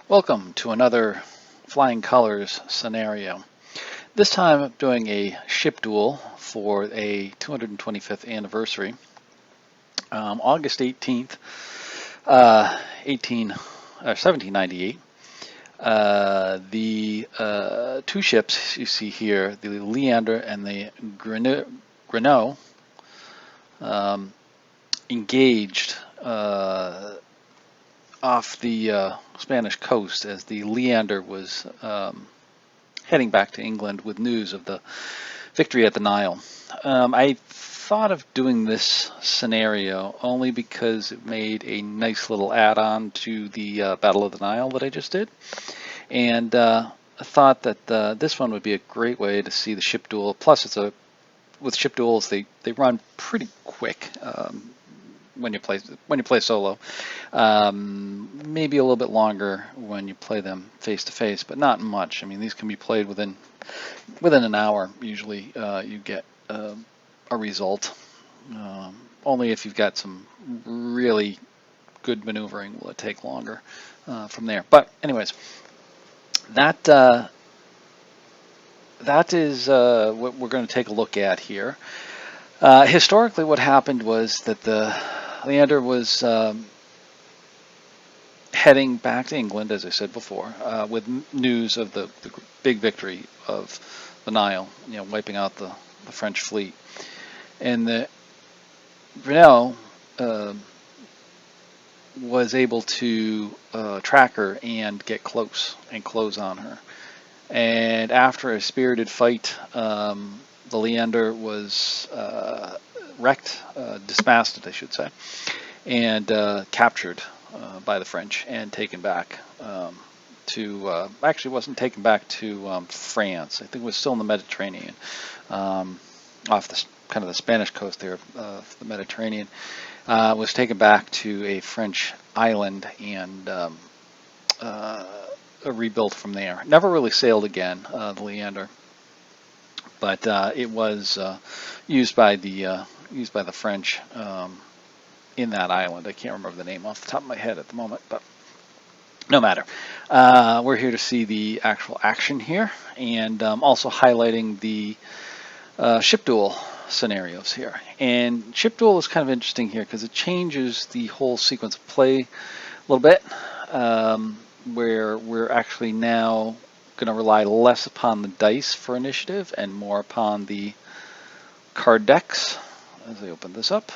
Welcome to another Flying Colors scenario. This time I'm doing a ship duel for a 225th anniversary. August 18th, 1798. The two ships you see here, the Leander and the Grenou, engaged off the Spanish coast as the Leander was heading back to England with news of the victory at the Nile. I thought of doing this scenario only because it made a nice little add-on to the Battle of the Nile that I just did, and I thought that this one would be a great way to see the ship duel. Plus, with ship duels they run pretty quick. When you play solo, maybe a little bit longer when you play them face to face, but not much. I mean, these can be played within an hour. Usually, you get a result. Only if you've got some really good maneuvering will it take longer from there. But anyways, that is what we're going to take a look at here. Historically, what happened was that the Leander was heading back to England, as I said before, with news of the big victory of the Nile, wiping out the French fleet. And the Grenou was able to track her and get close and close on her. And after a spirited fight, the Leander was wrecked, dismasted, I should say, and captured by the French and taken back to, actually wasn't taken back to France. I think it was still in the Mediterranean, off the kind of the Spanish coast there of the Mediterranean. Was taken back to a French island and rebuilt from there. Never really sailed again, the Leander, but it was used by the French in that island. I can't remember the name off the top of my head at the moment, but no matter. We're here to see the actual action here, and also highlighting the ship duel scenarios here. And ship duel is kind of interesting here because it changes the whole sequence of play a little bit, where we're actually now going to rely less upon the dice for initiative and more upon the card decks, as I open this up,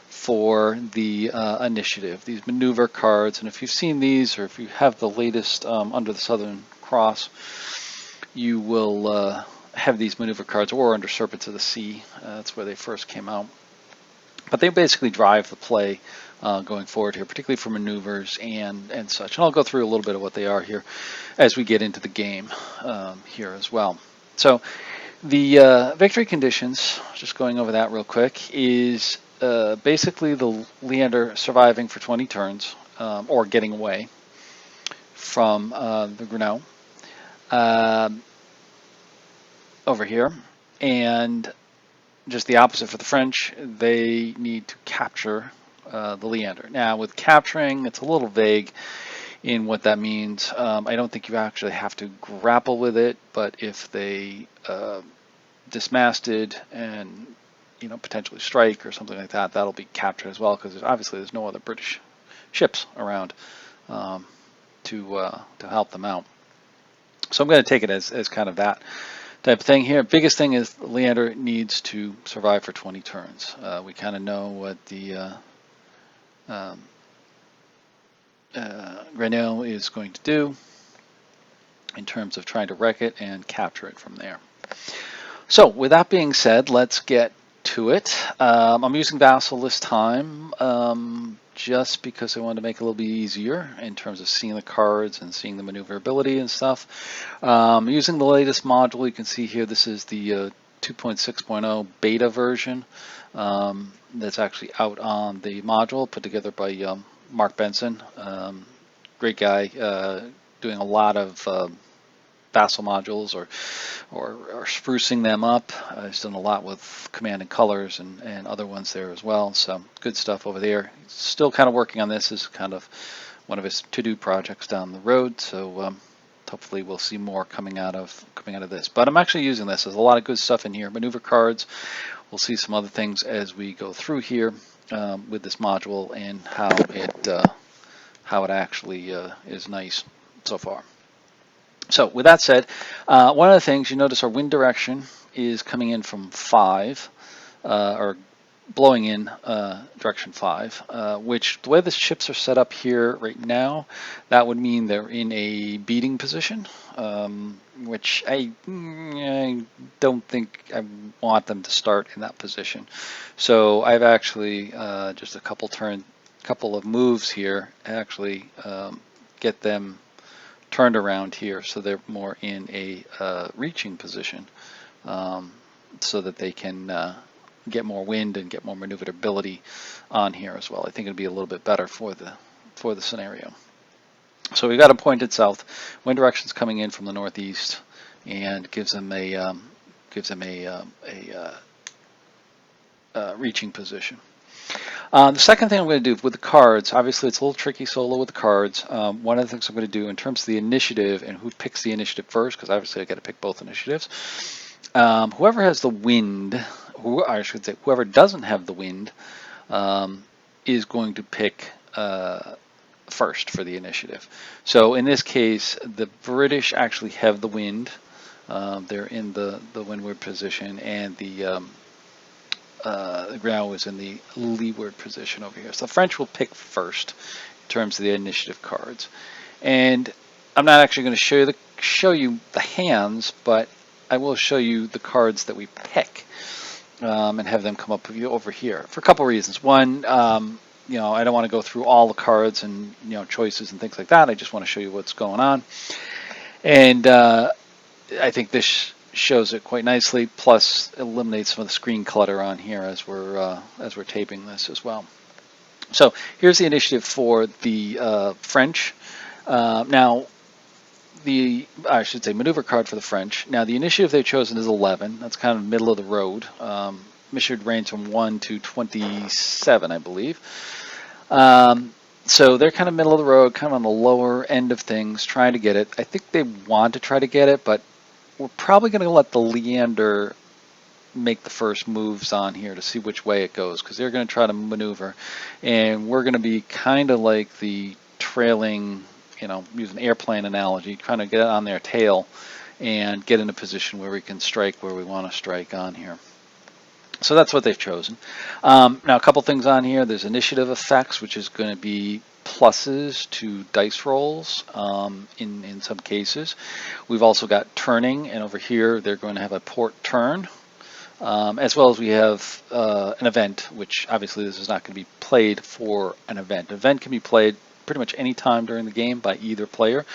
for the initiative. These maneuver cards, and if you've seen these or if you have the latest Under the Southern Cross, you will have these maneuver cards, or Under Serpents of the Sea. That's where they first came out. But they basically drive the play going forward here, particularly for maneuvers and such. And I'll go through a little bit of what they are here as we get into the game here as well. So the victory conditions, just going over that real quick, is basically the Leander surviving for 20 turns, or getting away from the Grenou over here, and just the opposite for the French. They need to capture the Leander. Now, with capturing, it's a little vague in what that means. I don't think you actually have to grapple with it, but if they dismasted and potentially strike or something like that, that'll be captured as well, because obviously there's no other British ships around to help them out. So I'm going to take it as kind of that type of thing here. Biggest thing is Leander needs to survive for 20 turns. We kind of know what the Grenou is going to do in terms of trying to wreck it and capture it from there. So with that being said, let's get to it. I'm using Vassal this time just because I wanted to make it a little bit easier in terms of seeing the cards and seeing the maneuverability and stuff. Using the latest module, you can see here this is the 2.6.0 beta version that's actually out on the module, put together by Mark Benson. Great guy, doing a lot of Vassal modules or sprucing them up. He's done a lot with Command and Colors and other ones there as well. So good stuff over there. Still kind of working on this, is kind of one of his to-do projects down the road. So hopefully we'll see more coming out of this. But I'm actually using this. There's a lot of good stuff in here. Maneuver cards. We'll see some other things as we go through here with this module and how it actually is nice so far. So with that said, one of the things you notice our wind direction is coming in from 5, or blowing in direction 5, which the way the ships are set up here right now, that would mean they're in a beating position, which I don't think I want them to start in that position. So I've actually just a couple of moves here actually get them turned around here so they're more in a reaching position, so that they can get more wind and get more maneuverability on here as well. I think it'd be a little bit better for the scenario. So we've got a pointed south. Wind direction's coming in from the northeast and gives them a reaching position. The second thing I'm going to do with the cards, obviously it's a little tricky solo with the cards. One of the things I'm going to do in terms of the initiative and who picks the initiative first, because obviously I got to pick both initiatives. Whoever has the wind, I should say, whoever doesn't have the wind, is going to pick first for the initiative. So in this case, the British actually have the wind. They're in the windward position, and the ground was in the leeward position over here. So the French will pick first in terms of the initiative cards. And I'm not actually going to show you the hands, but I will show you the cards that we pick, and have them come up over here for a couple reasons. One, I don't want to go through all the cards and choices and things like that. I just want to show you what's going on, and I think this shows it quite nicely. Plus, eliminates some of the screen clutter on here as we're taping this as well. So here's the initiative for the French. Now, I should say maneuver card for the French. Now the initiative they've chosen is 11. That's kind of middle of the road. Mission range from 1 to 27, I believe. So they're kind of middle of the road, kind of on the lower end of things, trying to get it. I think they want to try to get it, but we're probably going to let the Leander make the first moves on here to see which way it goes, because they're going to try to maneuver, and we're going to be kind of like the trailing, use an airplane analogy, trying to get on their tail and get in a position where we can strike where we want to strike on here. So that's what they've chosen. Now a couple things on here. There's initiative effects, which is going to be pluses to dice rolls in some cases. We've also got turning, and over here they're going to have a port turn, as well as we have an event, which obviously this is not going to be played for an event. An event can be played pretty much any time during the game by either player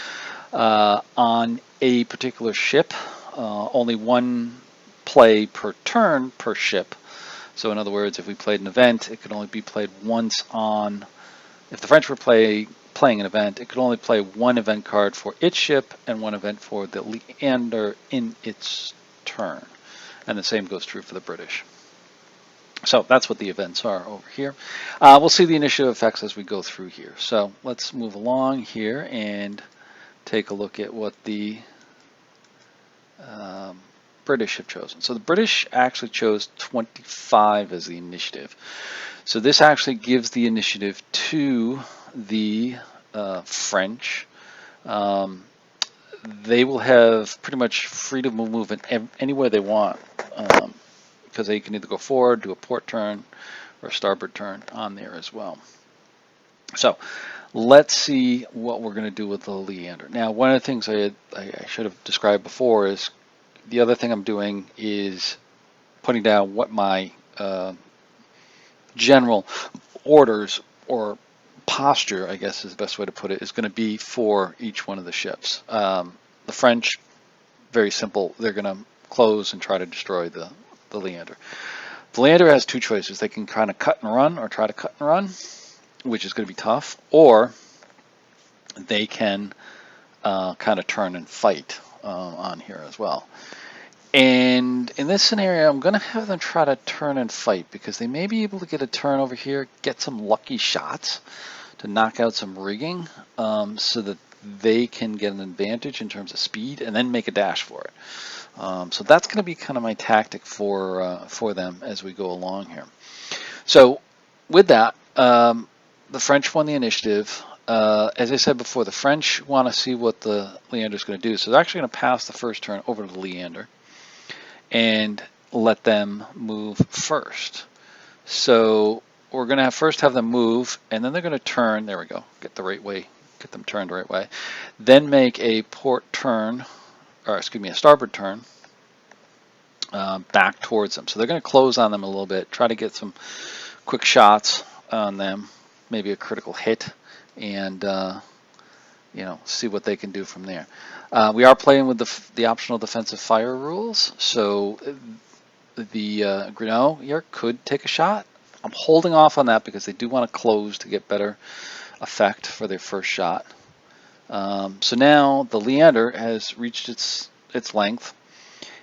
on a particular ship. Only one play per turn per ship. So in other words, if we played an event, it could only be played once on. If the French were playing an event, it could only play one event card for its ship and one event for the Leander in its turn. And the same goes true for the British. So that's what the events are over here. We'll see the initiative effects as we go through here. So let's move along here and take a look at what the British have chosen. So the British actually chose 25 as the initiative. So this actually gives the initiative to the French. They will have pretty much freedom of movement anywhere they want, because they can either go forward, do a port turn, or a starboard turn on there as well. So let's see what we're going to do with the Leander. Now, one of the things I should have described before is the other thing I'm doing is putting down what my general orders or posture, I guess is the best way to put it, is going to be for each one of the ships. The French, very simple. They're going to close and try to destroy the Leander. The Leander has two choices. They can kind of cut and run or try to cut and run, which is going to be tough, or they can kind of turn and fight on here as well. And in this scenario, I'm going to have them try to turn and fight, because they may be able to get a turn over here, get some lucky shots to knock out some rigging so that they can get an advantage in terms of speed and then make a dash for it. So that's going to be kind of my tactic for them as we go along here. So with that, the French won the initiative. As I said before, the French want to see what the Leander is going to do. So they're actually going to pass the first turn over to the Leander and let them move first. So we're going to first have them move, and then they're going to turn. There we go. Get the right way. Get them turned the right way. Then make a port turn, or excuse me, a starboard turn back towards them. So they're going to close on them a little bit, try to get some quick shots on them, maybe a critical hit, and you know, see what they can do from there. We are playing with the optional defensive fire rules, so the Grenouille here could take a shot. I'm holding off on that because they do want to close to get better effect for their first shot. So now the Leander has reached its length,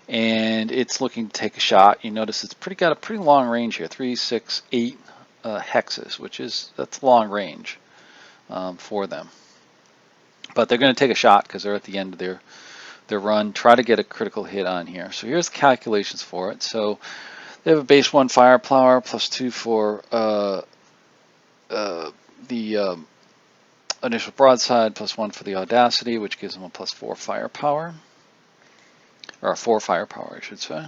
and it's looking to take a shot. You notice it's got a pretty long range here, 3, 6, 8 hexes, that's long range for them. But they're going to take a shot because they're at the end of their run. Try to get a critical hit on here. So here's the calculations for it. So they have a base 1 firepower, +2 for the initial broadside, +1 for the audacity, which gives them a +4 firepower, or a 4 firepower, I should say.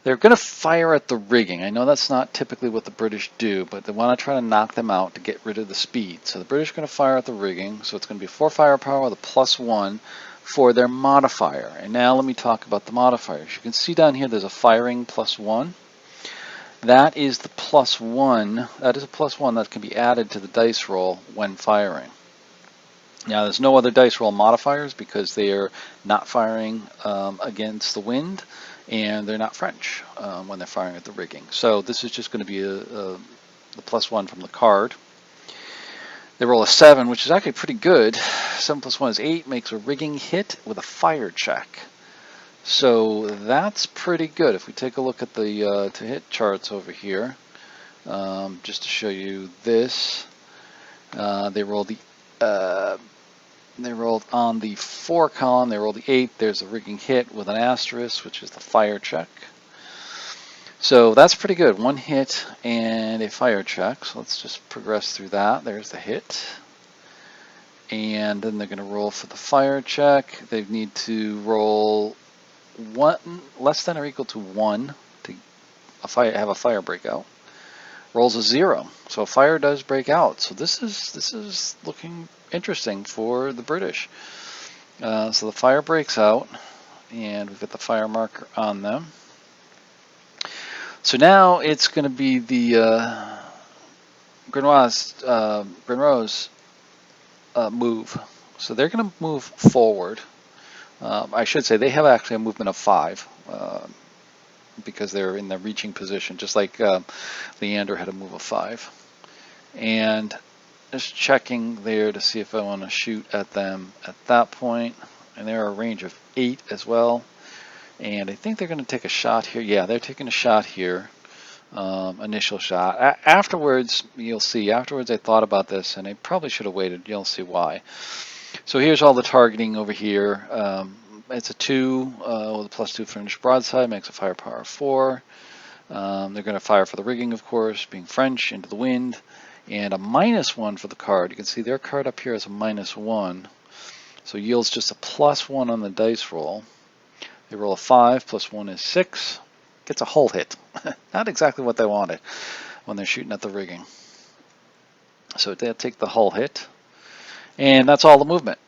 They're going to fire at the rigging. I know that's not typically what the British do, but they want to try to knock them out to get rid of the speed. So the British are going to fire at the rigging. So it's going to be 4 firepower with a +1 for their modifier. And now let me talk about the modifiers. You can see down here there's a firing +1. That is the +1. That is a +1 that can be added to the dice roll when firing. Now there's no other dice roll modifiers because they are not firing against the wind, and they're not French when they're firing at the rigging. So this is just going to be the +1 from the card. They roll a 7, which is actually pretty good. 7 + 1 is 8, makes a rigging hit with a fire check. So that's pretty good. If we take a look at the to hit charts over here, just to show you this, they rolled on the 4 column, they rolled the 8, there's a rigging hit with an asterisk, which is the fire check. So that's pretty good, 1 hit and a fire check. So let's just progress through that. There's the hit. And then they're going to roll for the fire check. They need to roll 1 less than or equal to 1 to have a fire breakout. Rolls a 0, so a fire does break out. So this is looking interesting for the British. So the fire breaks out, and we've got the fire marker on them. So now it's going to be the Grenouille's move. So they're going to move forward. I should say they have actually a movement of 5 because they're in the reaching position, just like Leander had a move of 5. And just checking there to see if I want to shoot at them at that point. And they're a range of 8 as well. And I think they're going to take a shot here. Yeah, they're taking a shot here. Initial shot. Afterwards, you'll see. Afterwards, I thought about this, and I probably should have waited. You'll see why. So here's all the targeting over here. It's a 2 with a +2 finished broadside, makes a firepower of 4. They're going to fire for the rigging, of course, being French, into the wind, and a -1 for the card. You can see their card up here is a -1, so yields just a +1 on the dice roll. They roll a 5, +1 is 6. Gets a hull hit. Not exactly what they wanted when they're shooting at the rigging. So they'll take the hull hit, and that's all the movement.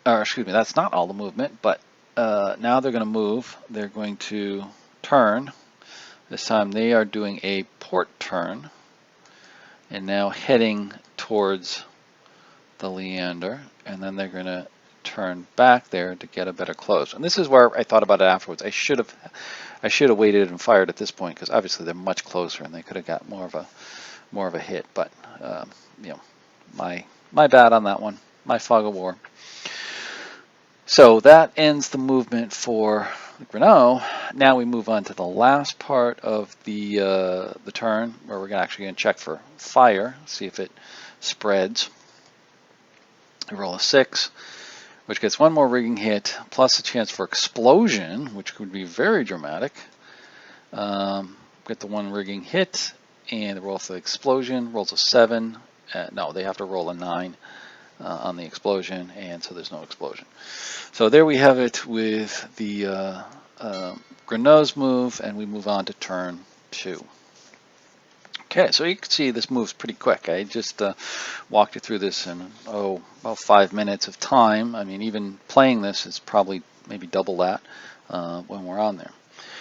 Or excuse me, that's not all the movement, but now they're going to move. They're going to turn. This time they are doing a port turn, and now heading towards the Leander, and then they're going to turn back there to get a better close. And this is where I thought about it afterwards. I should have waited and fired at this point because obviously they're much closer and they could have got more of a hit. But you know, my bad on that one. My fog of war. So that ends the movement for Grenache. Now we move on to the last part of the turn, where we're actually going to check for fire, see if it spreads. We roll a 6, which gets one more rigging hit, plus a chance for explosion, which could be very dramatic. Get the one rigging hit, and the roll for the explosion rolls a 7. No, they have to roll a 9 on the explosion, and so there's no explosion. So there we have it with the Grenache's move, and we move on to turn 2. Okay, so you can see this moves pretty quick. I just walked you through this in, about 5 minutes of time. I mean, even playing this is probably maybe double that when we're on there.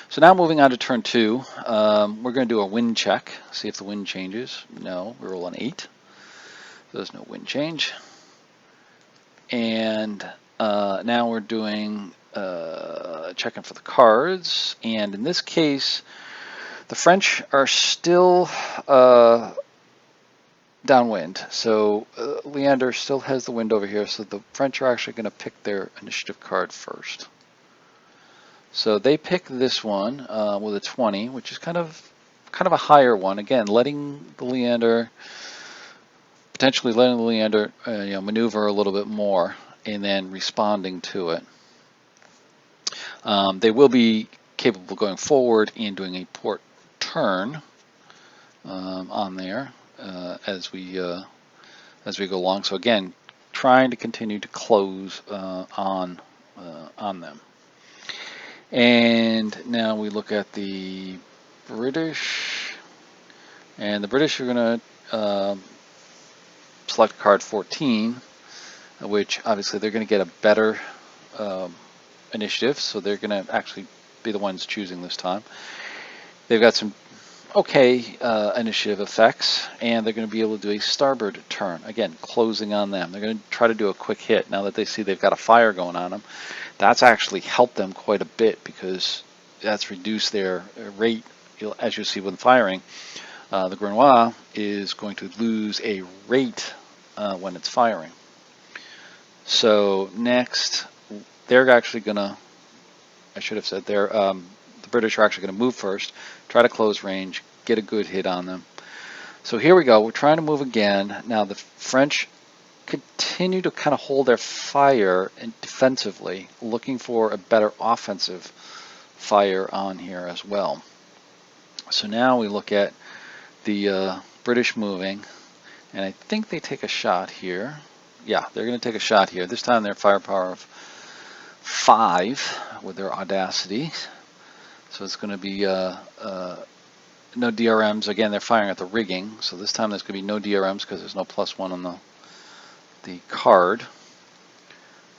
So now moving on to turn 2, we're going to do a wind check, see if the wind changes. No, we roll an 8. There's no wind change. And now we're doing checking for the cards, and in this case, the French are still downwind. So Leander still has the wind over here, so the French are actually going to pick their initiative card first. So they pick this one with a 20, which is kind of a higher one. Again, potentially letting the Leander maneuver a little bit more, and then responding to it. They will be capable of going forward and doing a port turn on there as we go along. So again, trying to continue to close on them. And now we look at the British, and the British are going to select card 14, which obviously they're going to get a better initiative, so they're going to actually be the ones choosing this time. They've got some okay initiative effects, and they're going to be able to do a starboard turn. Again, closing on them. They're going to try to do a quick hit. Now that they see they've got a fire going on them, that's actually helped them quite a bit, because that's reduced their rate. As you see when firing, the Grenache is going to lose a rate when it's firing. So next, they're actually going to, I should have said, the British are actually going to move first, try to close range, get a good hit on them. So here we go. We're trying to move again. Now the French continue to kind of hold their fire and defensively, looking for a better offensive fire on here as well. So now we look at the British moving, and I think they take a shot here. Yeah, they're going to take a shot here. This time they're firepower of 5 with their audacity. So it's going to be no DRMs. Again, they're firing at the rigging. So this time there's going to be no DRMs because there's no +1 on the card.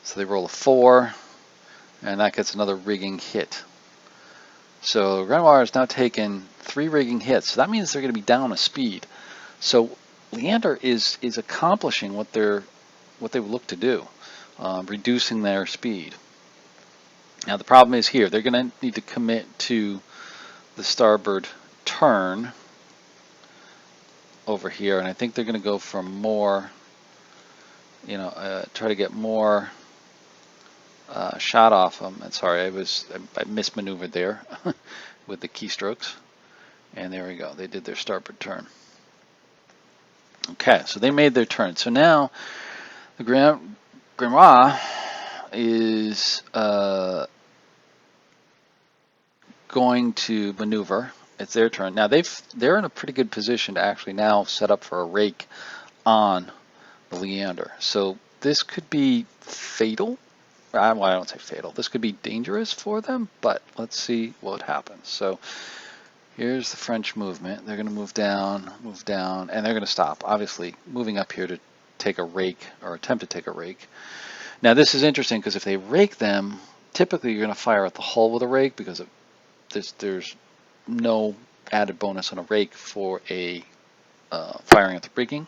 So they roll a 4, and that gets another rigging hit. So Renoir has now taken 3 rigging hits. So that means they're going to be down a speed. So Leander is accomplishing what they would look to do, reducing their speed. Now the problem is here, they're going to need to commit to the starboard turn over here, and I think they're going to go for more, try to get more shot off them. And sorry, I mismaneuvered there with the keystrokes. And there we go, they did their starboard turn. Okay, so they made their turn. So now the Grenache is going to maneuver. It's their turn. Now they're in a pretty good position to actually now set up for a rake on the Leander. So this could be fatal. Well, I don't say fatal. This could be dangerous for them, but let's see what happens. So here's the French movement. They're going to move down, and they're going to stop. Obviously, moving up here to take a rake or attempt to take a rake. Now this is interesting because if they rake them, typically you're going to fire at the hull with a rake because there's no added bonus on a rake for a firing at the rigging.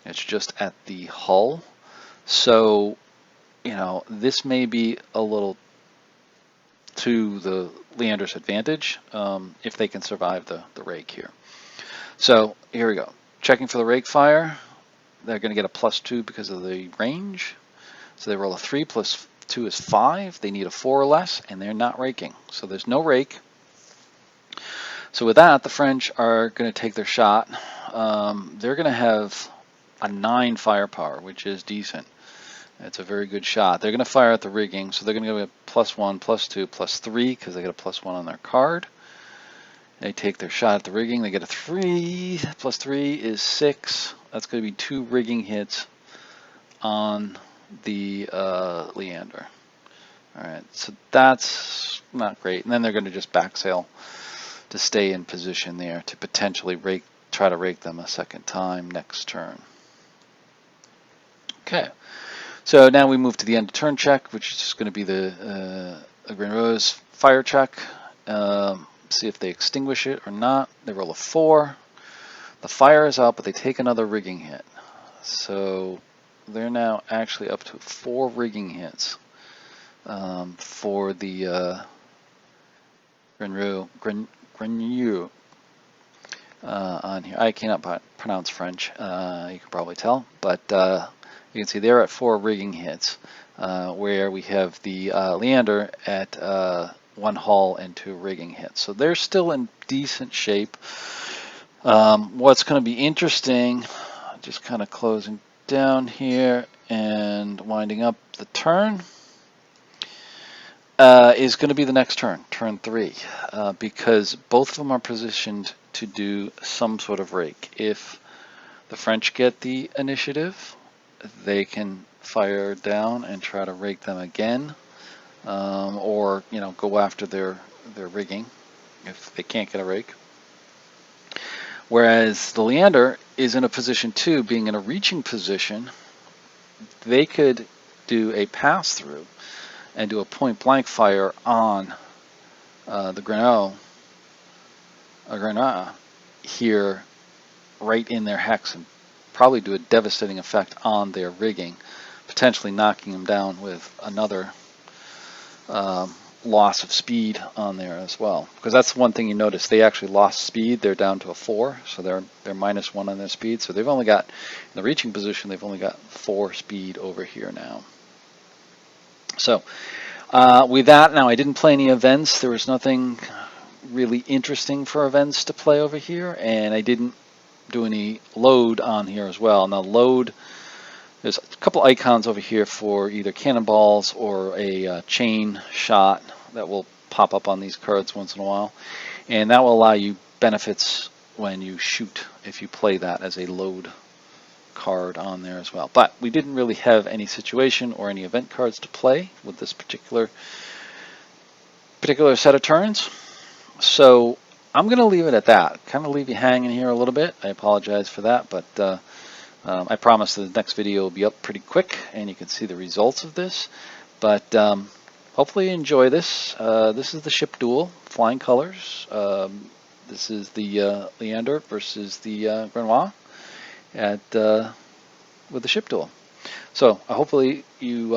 It's just at the hull. So, this may be a little to the Leander's advantage if they can survive the rake here. So here we go. Checking for the rake fire. They're going to get a +2 because of the range. So they roll a 3 plus 2 is 5. They need a 4 or less, and they're not raking. So there's no rake. So with that, the French are going to take their shot. They're going to have a 9 firepower, which is decent. It's a very good shot. They're going to fire at the rigging, so they're going to go +1, +2, +3, because they get a +1 on their card. They take their shot at the rigging. They get a 3. +3 is 6. That's going to be 2 rigging hits on the Leander. All right, so that's not great. And then they're going to just backsail to stay in position there to potentially try to rake them a second time next turn. Okay, so now we move to the end of turn check, which is just going to be the Généreux fire check. See if they extinguish it or not. They roll a 4. The fire is out, but they take another rigging hit. So they're now actually up to 4 rigging hits for the Généreux on here. I cannot pronounce French, you can probably tell, but you can see they're at 4 rigging hits, where we have the Leander at 1 hull and 2 rigging hits. So they're still in decent shape. What's going to be interesting, just kind of closing down here and winding up the turn, is going to be the next turn, turn 3, because both of them are positioned to do some sort of rake. If the French get the initiative, they can fire down and try to rake them again, or go after their rigging if they can't get a rake. Whereas the Leander is in a position too, being in a reaching position, they could do a pass through and do a point blank fire on the Généreux here right in their hex and probably do a devastating effect on their rigging, potentially knocking them down with another loss of speed on there as well. Because that's one thing you notice, they actually lost speed. They're down to a 4, so they're -1 on their speed. So they've only got, in the reaching position, they've only got 4 speed over here now. So with that, now I didn't play any events. There was nothing really interesting for events to play over here, and I didn't do any load on here as well. Now load, there's a couple icons over here for either cannonballs or a chain shot that will pop up on these cards once in a while, and that will allow you benefits when you shoot if you play that as a load card on there as well. But we didn't really have any situation or any event cards to play with this particular set of turns, so I'm going to leave it at that. Kind of leave you hanging here a little bit. I apologize for that, but I promise the next video will be up pretty quick and you can see the results of this. But hopefully you enjoy this. This is the ship duel, flying colors. This is the Leander versus the Généreux with the ship duel. So hopefully you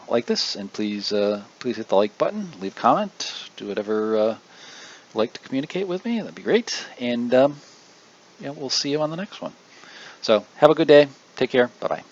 like this, and please hit the like button, leave a comment, do whatever you'd like to communicate with me. That'd be great. And we'll see you on the next one. So have a good day. Take care. Bye-bye.